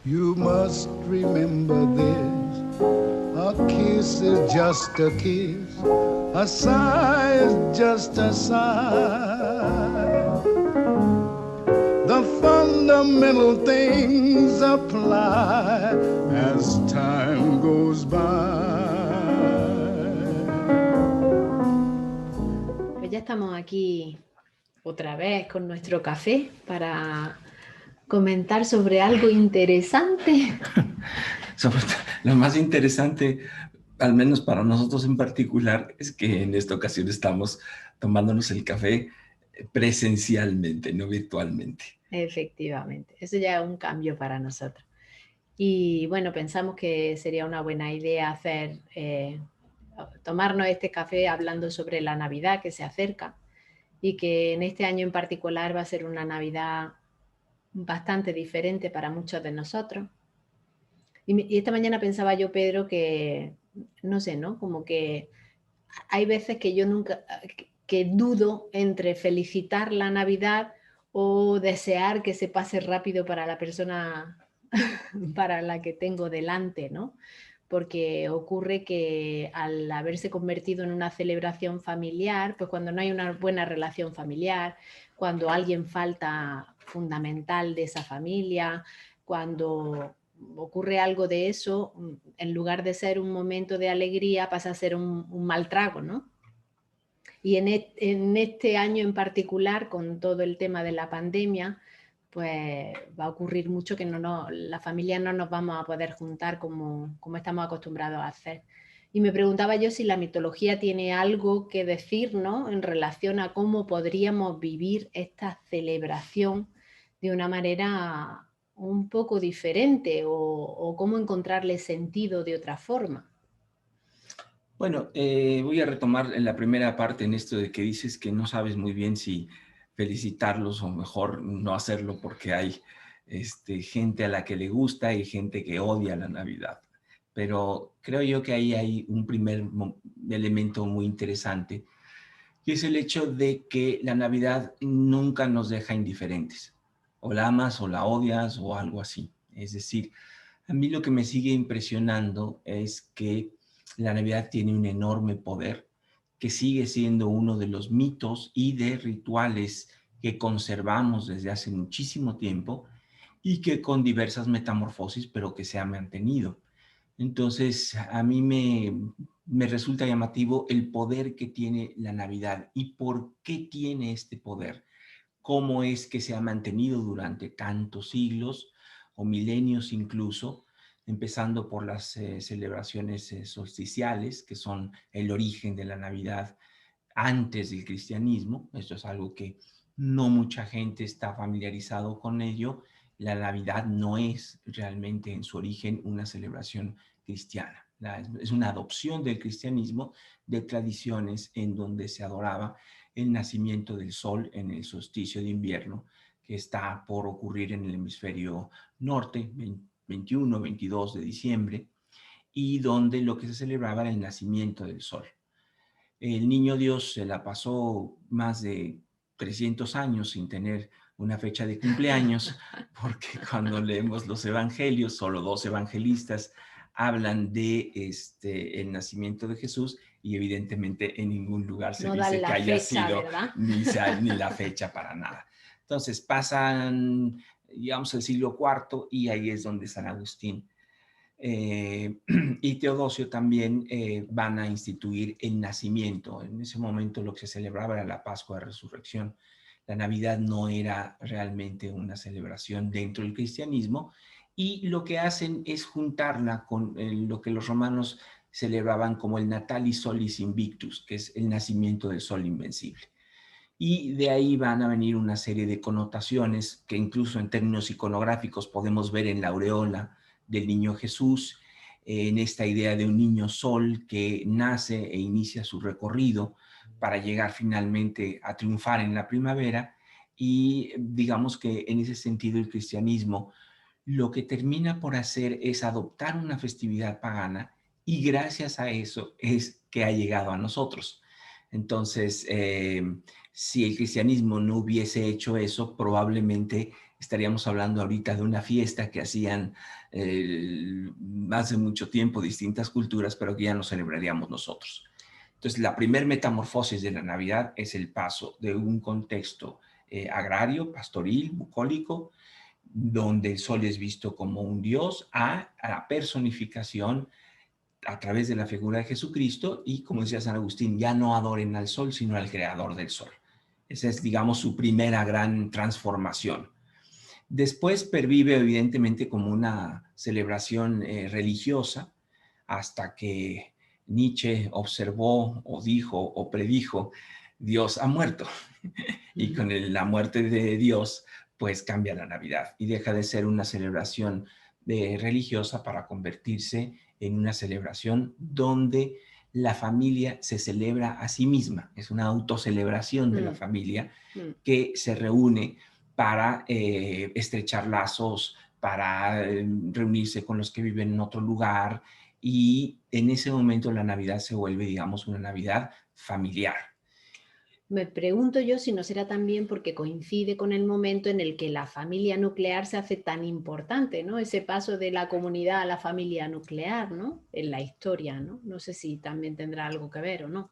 You must remember this. A kiss is just a kiss. A sigh is just a sigh. The fundamental things apply as time goes by. Pues ya estamos aquí otra vez con nuestro café para comentar sobre algo interesante. Lo más interesante, al menos para nosotros en particular, es que en esta ocasión estamos tomándonos el café presencialmente, no virtualmente. Efectivamente, eso ya es un cambio para nosotros. Y bueno, pensamos que sería una buena idea tomarnos este café hablando sobre la Navidad que se acerca y que en este año en particular va a ser una Navidad bastante diferente para muchos de nosotros. Y esta mañana pensaba yo, Pedro, que, no sé, ¿no? Como que hay veces que yo que dudo entre felicitar la Navidad o desear que se pase rápido para la persona para la que tengo delante, ¿no? Porque ocurre que al haberse convertido en una celebración familiar, pues cuando no hay una buena relación familiar, cuando alguien falta fundamental de esa familia, cuando ocurre algo de eso, en lugar de ser un momento de alegría, pasa a ser un mal trago, ¿no? Y en este año en particular, con todo el tema de la pandemia, pues va a ocurrir mucho que la familia no nos vamos a poder juntar como estamos acostumbrados a hacer. Y me preguntaba yo si la mitología tiene algo que decir, ¿no? En relación a cómo podríamos vivir esta celebración de una manera un poco diferente o cómo encontrarle sentido de otra forma. Bueno, voy a retomar en la primera parte en esto de que dices que no sabes muy bien si felicitarlos o mejor no hacerlo porque hay gente a la que le gusta y gente que odia la Navidad. Pero creo yo que ahí hay un primer elemento muy interesante, y es el hecho de que la Navidad nunca nos deja indiferentes. O la amas o la odias o algo así. Es decir, a mí lo que me sigue impresionando es que la Navidad tiene un enorme poder, que sigue siendo uno de los mitos y de rituales que conservamos desde hace muchísimo tiempo y que con diversas metamorfosis, pero que se ha mantenido. Entonces, a mí me resulta llamativo el poder que tiene la Navidad y por qué tiene este poder. Cómo es que se ha mantenido durante tantos siglos o milenios incluso, empezando por las celebraciones solsticiales, que son el origen de la Navidad antes del cristianismo. Esto es algo que no mucha gente está familiarizado con ello. La Navidad no es realmente en su origen una celebración cristiana. Es una adopción del cristianismo de tradiciones en donde se adoraba el nacimiento del sol en el solsticio de invierno que está por ocurrir en el hemisferio norte, 21, 22 de diciembre, y donde lo que se celebraba era el nacimiento del sol. El niño Dios se la pasó más de 300 años sin tener una fecha de cumpleaños, porque cuando leemos los evangelios, solo 2 evangelistas hablan de el nacimiento de Jesús y evidentemente en ningún lugar se No dice dan que la haya fecha, sido ¿verdad? ni la fecha para nada. Entonces pasan, digamos, el siglo IV y ahí es donde San Agustín y Teodosio también van a instituir el nacimiento. En ese momento lo que se celebraba era la Pascua de Resurrección. La Navidad no era realmente una celebración dentro del cristianismo y lo que hacen es juntarla con lo que los romanos celebraban como el Natalis Solis Invictus, que es el nacimiento del sol invencible. Y de ahí van a venir una serie de connotaciones que incluso en términos iconográficos podemos ver en la aureola del niño Jesús, en esta idea de un niño sol que nace e inicia su recorrido para llegar finalmente a triunfar en la primavera. Y digamos que en ese sentido el cristianismo lo que termina por hacer es adoptar una festividad pagana y gracias a eso es que ha llegado a nosotros. Entonces, si el cristianismo no hubiese hecho eso, probablemente estaríamos hablando ahorita de una fiesta que hacían hace mucho tiempo distintas culturas, pero que ya no celebraríamos nosotros. Entonces, la primer metamorfosis de la Navidad es el paso de un contexto agrario, pastoril, bucólico, donde el sol es visto como un dios, a la personificación a través de la figura de Jesucristo y, como decía San Agustín, ya no adoren al sol, sino al creador del sol. Esa es, digamos, su primera gran transformación. Después pervive evidentemente como una celebración religiosa hasta que Nietzsche observó o dijo o predijo: Dios ha muerto. Y con la muerte de Dios, pues cambia la Navidad y deja de ser una celebración religiosa para convertirse en una celebración donde la familia se celebra a sí misma. Es una autocelebración de la familia que se reúne para estrechar lazos, para reunirse con los que viven en otro lugar, y en ese momento la Navidad se vuelve, digamos, una Navidad familiar. Me pregunto yo si no será también porque coincide con el momento en el que la familia nuclear se hace tan importante, ¿no? Ese paso de la comunidad a la familia nuclear, ¿no? En la historia, ¿no? No sé si también tendrá algo que ver o no.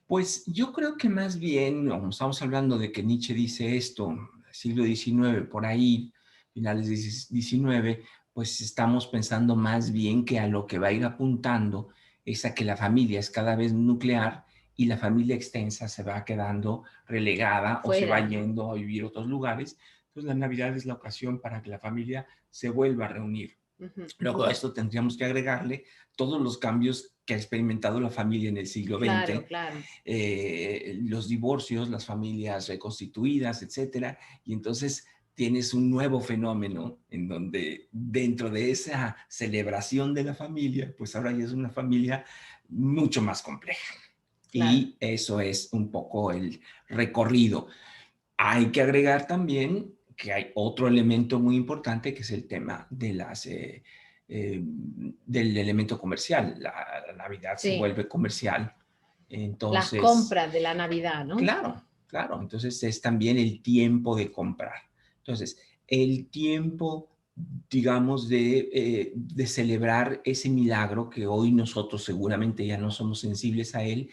Pues yo creo que más bien, como estamos hablando de que Nietzsche dice esto, siglo XIX, por ahí, finales del XIX, pues estamos pensando más bien que a lo que va a ir apuntando es a que la familia es cada vez nuclear y la familia extensa se va quedando relegada o se va Fuera, ¿no? yendo a vivir a otros lugares. Entonces la Navidad es la ocasión para que la familia se vuelva a reunir. Luego a esto tendríamos que agregarle todos los cambios que ha experimentado la familia en el siglo XX, Claro. los divorcios, las familias reconstituidas, etcétera. Y entonces tienes un nuevo fenómeno en donde dentro de esa celebración de la familia, pues ahora ya es una familia mucho más compleja. Claro. Y eso es un poco el recorrido. Hay que agregar también que hay otro elemento muy importante, que es el tema de del elemento comercial. La Navidad se Sí, vuelve comercial. las Entonces, compras de la Navidad, ¿no? claro. Entonces es también el tiempo de comprar. Entonces, el tiempo, digamos, de celebrar ese milagro que hoy nosotros seguramente ya no somos sensibles a él,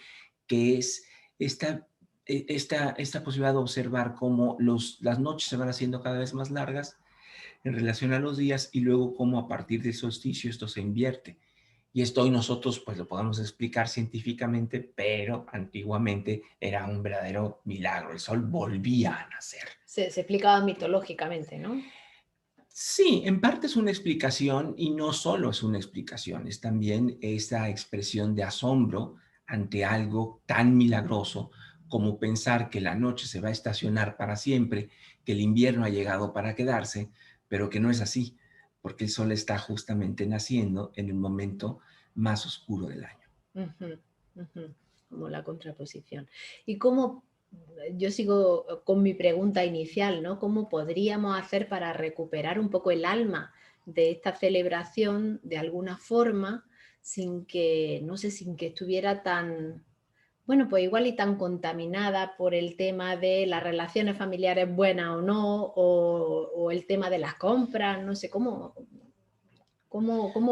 que es esta esta posibilidad de observar cómo las noches se van haciendo cada vez más largas en relación a los días, y luego cómo a partir del solsticio esto se invierte. Y esto hoy nosotros pues lo podemos explicar científicamente, pero antiguamente era un verdadero milagro. El sol volvía a nacer. Se explicaba mitológicamente, ¿no? Sí, en parte es una explicación, y no solo es una explicación, es también esa expresión de asombro ante algo tan milagroso como pensar que la noche se va a estacionar para siempre, que el invierno ha llegado para quedarse, pero que no es así, porque el sol está justamente naciendo en el momento más oscuro del año. Ujú, ujú, como la contraposición. ¿Y cómo, yo sigo con mi pregunta inicial, ¿no? ¿Cómo podríamos hacer para recuperar un poco el alma de esta celebración de alguna forma sin que, no sé, sin que estuviera tan, bueno, pues igual y tan contaminada por el tema de las relaciones familiares buenas o no, o el tema de las compras, no sé, cómo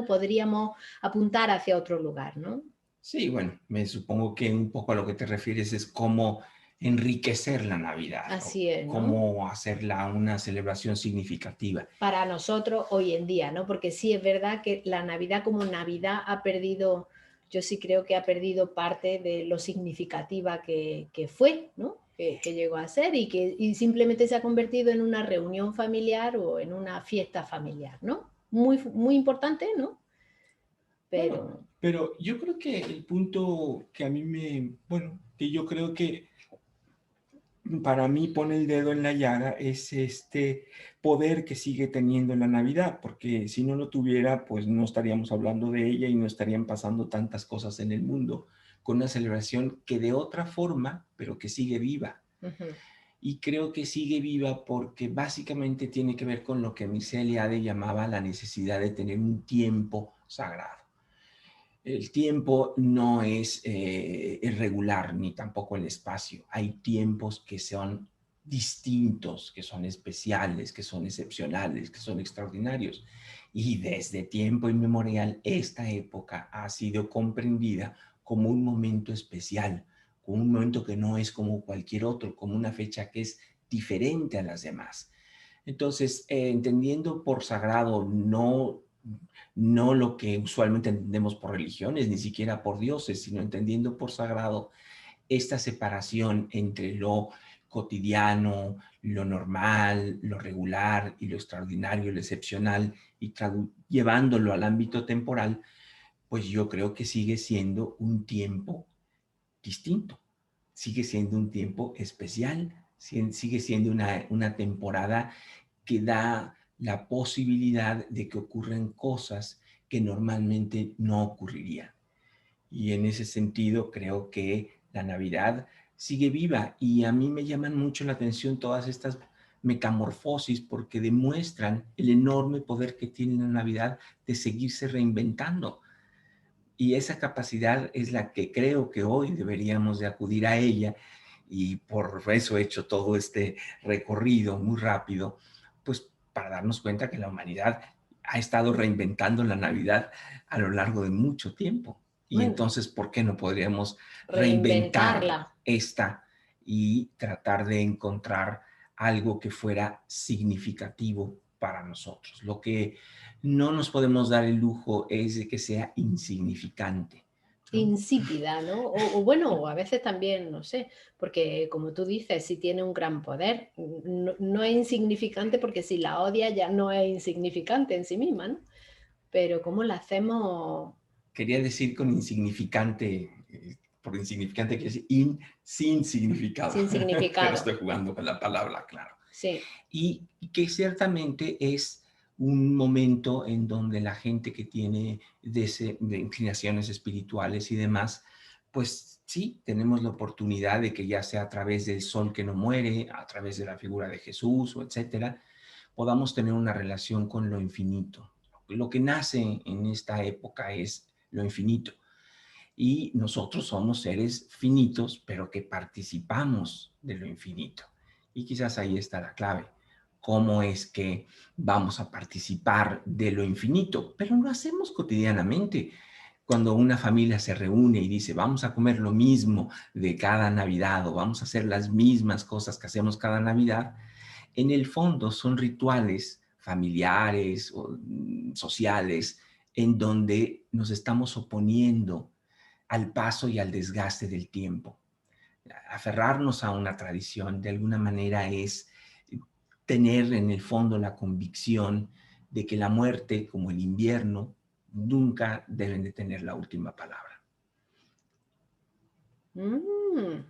podríamos apuntar hacia otro lugar, ¿no? Sí, bueno, me supongo que un poco a lo que te refieres es cómo enriquecer la Navidad, o Así es, ¿no? cómo hacerla una celebración significativa. Para nosotros hoy en día, ¿no? Porque sí es verdad que la Navidad como Navidad ha perdido, yo sí creo que ha perdido parte de lo significativa que fue, ¿no? Que llegó a ser y simplemente se ha convertido en una reunión familiar o en una fiesta familiar, ¿no? Muy importante, ¿no? Bueno, Pero pero yo creo que el punto que a mí bueno, que yo creo que para mí pone el dedo en la llaga es este poder que sigue teniendo la Navidad, porque si no lo tuviera, pues no estaríamos hablando de ella y no estarían pasando tantas cosas en el mundo, con una celebración que de otra forma, pero que sigue viva. ujú, Y creo que sigue viva porque básicamente tiene que ver con lo que Mircea Eliade llamaba la necesidad de tener un tiempo sagrado. El tiempo no es irregular, ni tampoco el espacio. Hay tiempos que son distintos, que son especiales, que son excepcionales, que son extraordinarios. Y desde tiempo inmemorial, esta época ha sido comprendida como un momento especial, como un momento que no es como cualquier otro, como una fecha que es diferente a las demás. Entonces, entendiendo por sagrado no lo que usualmente entendemos por religiones, ni siquiera por dioses, sino entendiendo por sagrado esta separación entre lo cotidiano, lo normal, lo regular y lo extraordinario, lo excepcional, y llevándolo al ámbito temporal, pues yo creo que sigue siendo un tiempo distinto, sigue siendo un tiempo especial, sigue siendo una temporada que da la posibilidad de que ocurran cosas que normalmente no ocurrirían. Y en ese sentido creo que la Navidad sigue viva y a mí me llaman mucho la atención todas estas metamorfosis porque demuestran el enorme poder que tiene la Navidad de seguirse reinventando. Y esa capacidad es la que creo que hoy deberíamos de acudir a ella, y por eso he hecho todo este recorrido muy rápido, pues para darnos cuenta que la humanidad ha estado reinventando la Navidad a lo largo de mucho tiempo. Y Bueno, entonces, ¿por qué no podríamos reinventar reinventarla. esta y tratar de encontrar algo que fuera significativo para nosotros? Lo que no nos podemos dar el lujo es de que sea insignificante, ¿no? Insípida, ¿no? O bueno, o a veces también, no sé, porque como tú dices, sí tiene un gran poder, no, no es insignificante porque si la odia ya no es insignificante en sí misma, ¿no? Pero ¿cómo la hacemos Quería decir con insignificante, por insignificante quiere decir sin significado, sin pero significado? estoy jugando con la palabra, claro. Sí. Y que ciertamente es un momento en donde la gente que tiene de inclinaciones espirituales y demás, pues sí, tenemos la oportunidad de que ya sea a través del sol que no muere, a través de la figura de Jesús o etcétera, podamos tener una relación con lo infinito. Lo que nace en esta época es lo infinito. Y nosotros somos seres finitos, pero que participamos de lo infinito. Y quizás ahí está la clave. ¿Cómo es que vamos a participar de lo infinito? Pero lo hacemos cotidianamente. Cuando una familia se reúne y dice, vamos a comer lo mismo de cada Navidad o vamos a hacer las mismas cosas que hacemos cada Navidad, en el fondo son rituales familiares o sociales en donde nos estamos oponiendo al paso y al desgaste del tiempo. Aferrarnos a una tradición de alguna manera es tener en el fondo la convicción de que la muerte, como el invierno, nunca deben de tener la última palabra. Mm.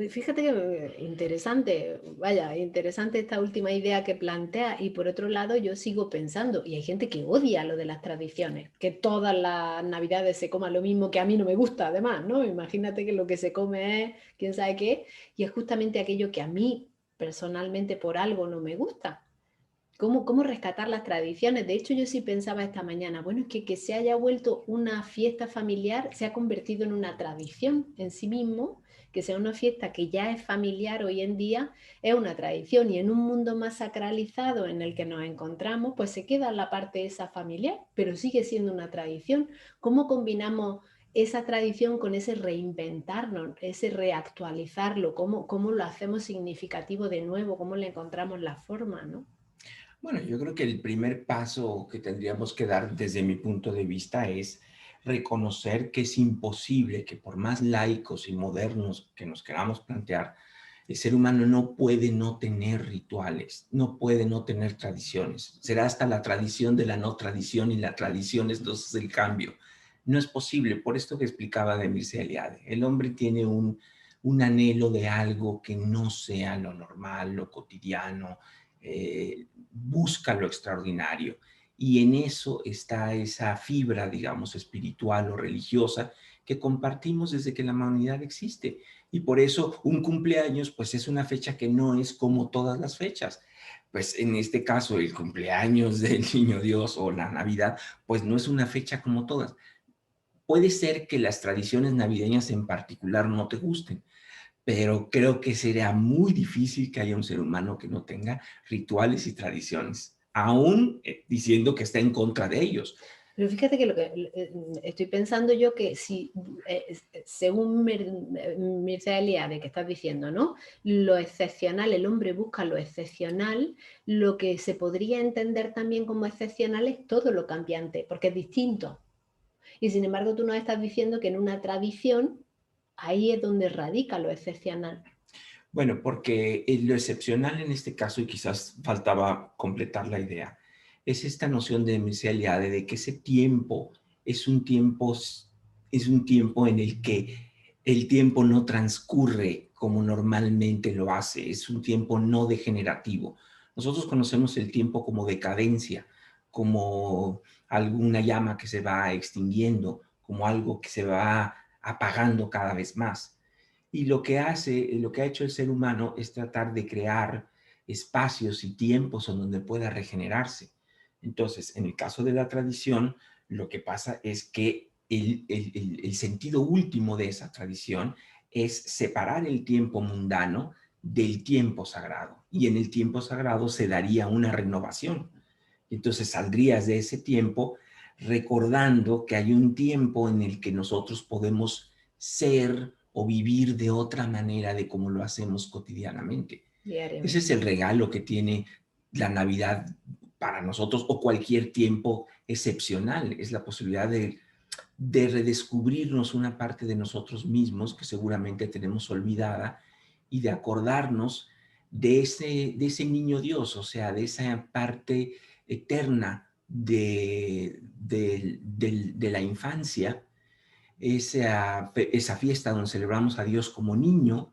Fíjate que interesante, vaya, interesante esta última idea que plantea y por otro lado yo sigo pensando, y hay gente que odia lo de las tradiciones, que todas las navidades se coma lo mismo que a mí no me gusta además, ¿no? Imagínate que lo que se come es quién sabe qué, y es justamente aquello que a mí personalmente por algo no me gusta. ¿Cómo rescatar las tradiciones? De hecho, yo sí pensaba esta mañana, bueno, es que se haya vuelto una fiesta familiar, se ha convertido en una tradición en sí mismo, que sea una fiesta que ya es familiar hoy en día, es una tradición y en un mundo más sacralizado en el que nos encontramos, pues se queda la parte esa familiar, pero sigue siendo una tradición. ¿Cómo combinamos esa tradición con ese reinventarnos, ese reactualizarlo? ¿Cómo lo hacemos significativo de nuevo? ¿Cómo le encontramos la forma, no? Bueno, yo creo que el primer paso que tendríamos que dar desde mi punto de vista es reconocer que es imposible que por más laicos y modernos que nos queramos plantear, el ser humano no puede no tener rituales, no puede no tener tradiciones. Será hasta la tradición de la no tradición y la tradición es entonces el cambio. No es posible, por esto que explicaba de Mircea Eliade. El hombre tiene un anhelo de algo que no sea lo normal, lo cotidiano, busca lo extraordinario. Y en eso está esa fibra, digamos, espiritual o religiosa que compartimos desde que la humanidad existe. Y por eso un cumpleaños, pues es una fecha que no es como todas las fechas. Pues en este caso, el cumpleaños del Niño Dios o la Navidad, pues no es una fecha como todas. Puede ser que las tradiciones navideñas en particular no te gusten, pero creo que sería muy difícil que haya un ser humano que no tenga rituales y tradiciones, aún diciendo que está en contra de ellos. Pero fíjate que lo que estoy pensando yo que si, según Mircea Eliade, que estás diciendo, ¿no? Lo excepcional, el hombre busca lo excepcional, lo que se podría entender también como excepcional es todo lo cambiante, porque es distinto. Y sin embargo, tú nos estás diciendo que en una tradición, ahí es donde radica lo excepcional. Bueno, porque lo excepcional en este caso, y quizás faltaba completar la idea, es esta noción de Mircea Eliade de que ese tiempo es un tiempo, es un tiempo en el que el tiempo no transcurre como normalmente lo hace, es un tiempo no degenerativo. Nosotros conocemos el tiempo como decadencia, como alguna llama que se va extinguiendo, como algo que se va apagando cada vez más. Y lo que ha hecho el ser humano es tratar de crear espacios y tiempos en donde pueda regenerarse. Entonces, en el caso de la tradición, lo que pasa es que el sentido último de esa tradición es separar el tiempo mundano del tiempo sagrado. Y en el tiempo sagrado se daría una renovación. Entonces saldrías de ese tiempo recordando que hay un tiempo en el que nosotros podemos ser o vivir de otra manera de como lo hacemos cotidianamente. Ese es el regalo que tiene la Navidad para nosotros o cualquier tiempo excepcional. Es la posibilidad de redescubrirnos una parte de nosotros mismos que seguramente tenemos olvidada y de acordarnos de ese niño Dios, o sea, de esa parte eterna de la infancia, esa fiesta donde celebramos a Dios como niño.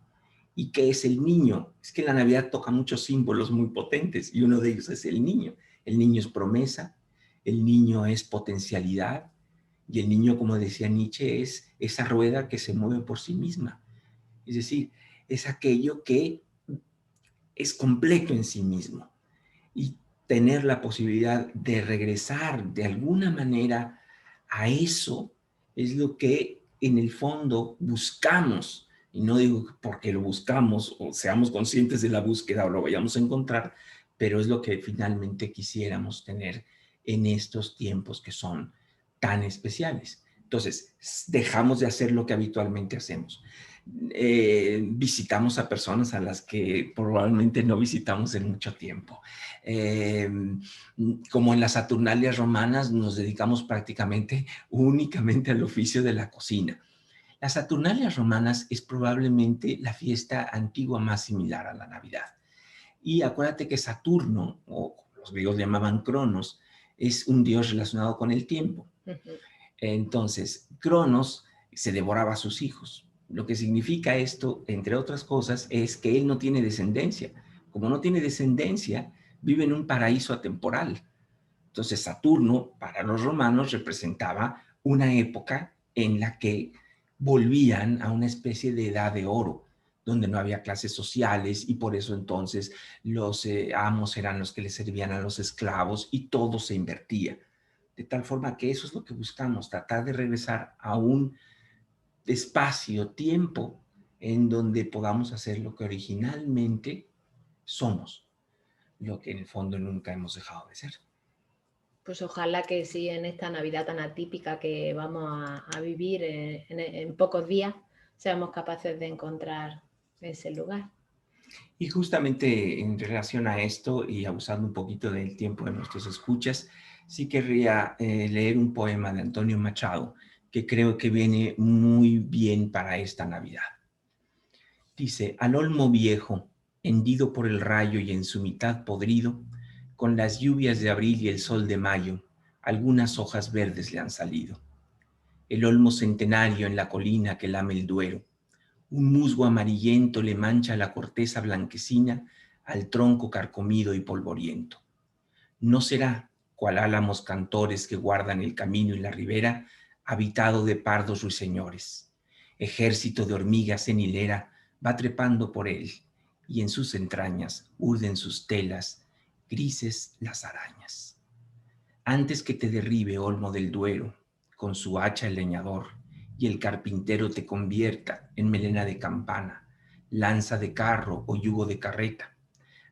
¿Y qué es el niño? Es que la Navidad toca muchos símbolos muy potentes y uno de ellos es el niño. El niño es promesa, el niño es potencialidad y el niño, como decía Nietzsche, es esa rueda que se mueve por sí misma. Es decir, es aquello que es completo en sí mismo. Y tener la posibilidad de regresar de alguna manera a eso es lo que en el fondo buscamos. Y no digo porque lo buscamos o seamos conscientes de la búsqueda o lo vayamos a encontrar, pero es lo que finalmente quisiéramos tener en estos tiempos que son tan especiales. Entonces, dejamos de hacer lo que habitualmente hacemos. Visitamos a personas a las que probablemente no visitamos en mucho tiempo. Como en las Saturnalias romanas, nos dedicamos prácticamente únicamente al oficio de la cocina. Las Saturnalias romanas es probablemente la fiesta antigua más similar a la Navidad. Y acuérdate que Saturno, o los griegos llamaban Cronos, es un dios relacionado con el tiempo. Entonces, Cronos se devoraba a sus hijos. Lo que significa esto, entre otras cosas, es que él no tiene descendencia. Como no tiene descendencia, vive en un paraíso atemporal. Entonces, Saturno, para los romanos, representaba una época en la que volvían a una especie de edad de oro, donde no había clases sociales y por eso entonces los amos eran los que le servían a los esclavos y todo se invertía. De tal forma que eso es lo que buscamos, tratar de regresar a un espacio, tiempo, en donde podamos hacer lo que originalmente somos, lo que en el fondo nunca hemos dejado de ser. Pues ojalá que sí, en esta Navidad tan atípica que vamos a vivir en pocos días, seamos capaces de encontrar ese lugar. Y justamente en relación a esto y abusando un poquito del tiempo de nuestros escuchas, sí querría leer un poema de Antonio Machado que creo que viene muy bien para esta Navidad. Dice: al olmo viejo, hendido por el rayo y en su mitad podrido, con las lluvias de abril y el sol de mayo, algunas hojas verdes le han salido. El olmo centenario en la colina que lame el Duero, un musgo amarillento le mancha la corteza blanquecina al tronco carcomido y polvoriento. No será, cual álamos cantores que guardan el camino y la ribera, habitado de pardos ruiseñores. Ejército de hormigas en hilera va trepando por él, y en sus entrañas urden sus telas, grises las arañas. Antes que te derribe, olmo del Duero, con su hacha el leñador, y el carpintero te convierta en melena de campana, lanza de carro o yugo de carreta,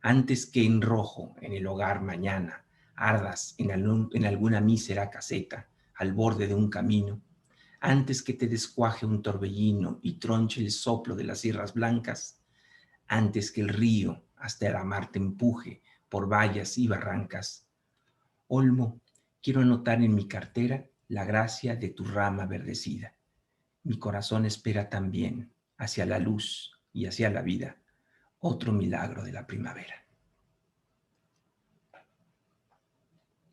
antes que en rojo en el hogar mañana ardas en alguna mísera caseta al borde de un camino, antes que te descuaje un torbellino y tronche el soplo de las sierras blancas, antes que el río hasta la mar te empuje por vallas y barrancas. Olmo, quiero anotar en mi cartera la gracia de tu rama verdecida. Mi corazón espera también hacia la luz y hacia la vida otro milagro de la primavera.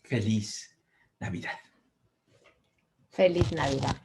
Feliz Navidad. Feliz Navidad.